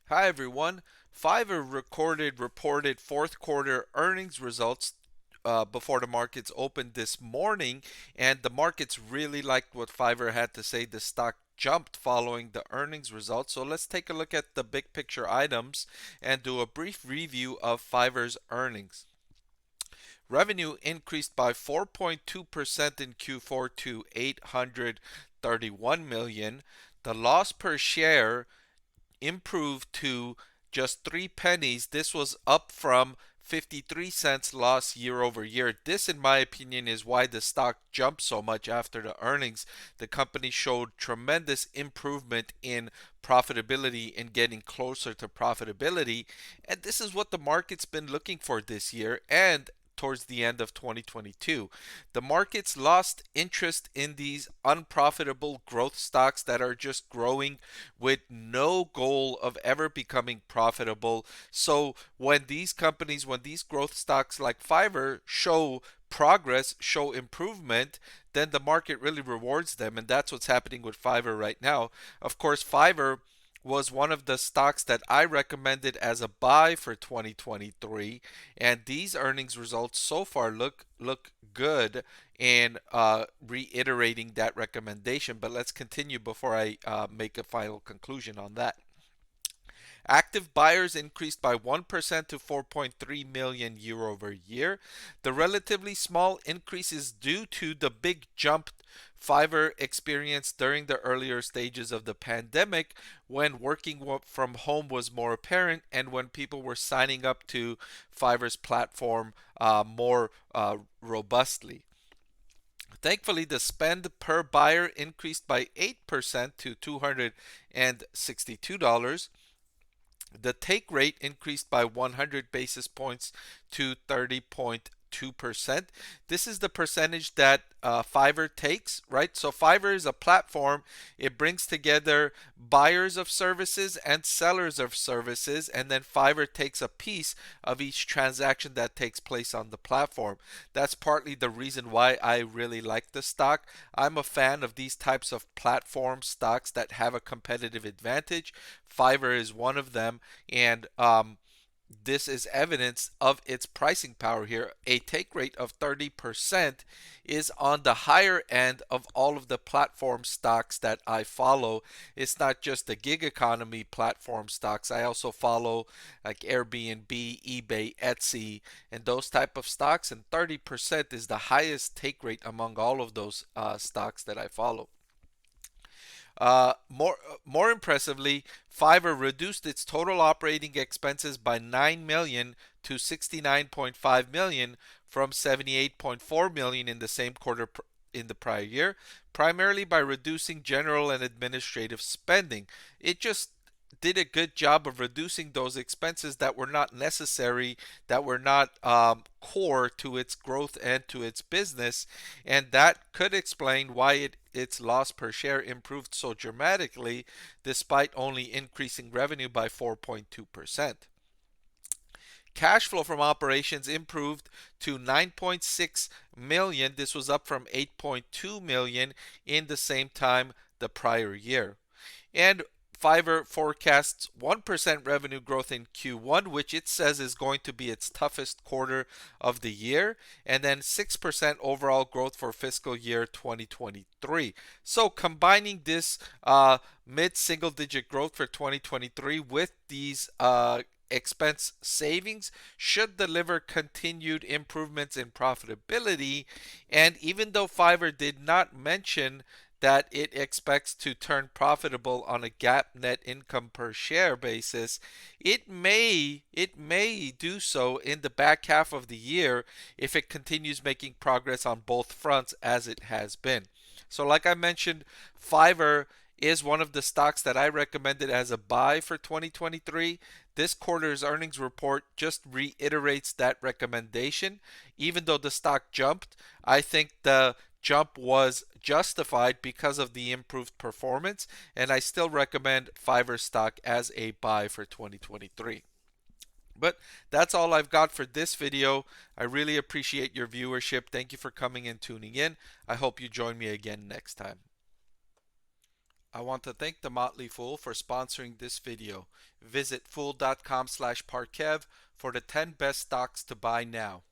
Hi everyone. Fiverr reported fourth quarter earnings results before the markets opened this morning, and the markets really liked what Fiverr had to say. The stock jumped following the earnings results. So let's take a look at the big picture items and do a brief review of Fiverr's earnings. Revenue increased by 4.2% in Q4 to 831 million. The loss per share improved to just 3 pennies. This was up from 53 cents loss year over year. This, in my opinion, is why the stock jumped so much after the earnings. The company showed tremendous improvement in profitability and getting closer to profitability. And this is what the market's been looking for this year and towards the end of 2022. The markets lost interest in these unprofitable growth stocks that are just growing with no goal of ever becoming profitable. So when these companies, when these growth stocks like Fiverr show progress, show improvement, then the market really rewards them. And that's what's happening with Fiverr right now. Of course, Fiverr was one of the stocks that I recommended as a buy for 2023, and these earnings results so far look good, and reiterating that recommendation. But let's continue before I make a final conclusion on that. Active buyers increased by 1% to 4.3 million year over year. The relatively small increase is due to the big jump Fiverr experienced during the earlier stages of the pandemic, when working from home was more apparent and when people were signing up to Fiverr's platform more robustly. Thankfully, the spend per buyer increased by 8% to $262. The take rate increased by 100 basis points to 30.2%. This is the percentage that Fiverr takes, right? So Fiverr is a platform. It brings together buyers of services and sellers of services, and then Fiverr takes a piece of each transaction that takes place on the platform. That's partly the reason why I really like the stock. I'm a fan of these types of platform stocks that have a competitive advantage. Fiverr is one of them, and this is evidence of its pricing power here. A take rate of 30% is on the higher end of all of the platform stocks that I follow. It's not just the gig economy platform stocks. I also follow like Airbnb, eBay, Etsy, and those type of stocks. And 30% is the highest take rate among all of those stocks that I follow. More impressively, Fiverr reduced its total operating expenses by 9 million to 69.5 million from 78.4 million in the same quarter in the prior year, primarily by reducing general and administrative spending. It just did a good job of reducing those expenses that were not necessary, that were not core to its growth and to its business, and that could explain why its loss per share improved so dramatically, despite only increasing revenue by 4.2%. Cash flow from operations improved to 9.6 million. This was up from 8.2 million in the same time the prior year. And Fiverr forecasts 1% revenue growth in Q1, which it says is going to be its toughest quarter of the year, and then 6% overall growth for fiscal year 2023. So combining this mid-single digit growth for 2023 with these expense savings should deliver continued improvements in profitability. And even though Fiverr did not mention that it expects to turn profitable on a GAAP net income per share basis, it may do so in the back half of the year if it continues making progress on both fronts as it has been. So like I mentioned, Fiverr is one of the stocks that I recommended as a buy for 2023. This quarter's earnings report just reiterates that recommendation. Even though the stock jumped, I think the jump was justified because of the improved performance, and I still recommend Fiverr stock as a buy for 2023. But that's all I've got for this video. I really appreciate your viewership. Thank you for coming and tuning in. I hope you join me again next time. I want to thank the Motley Fool for sponsoring this video. Visit fool.com/parkev for the 10 best stocks to buy now.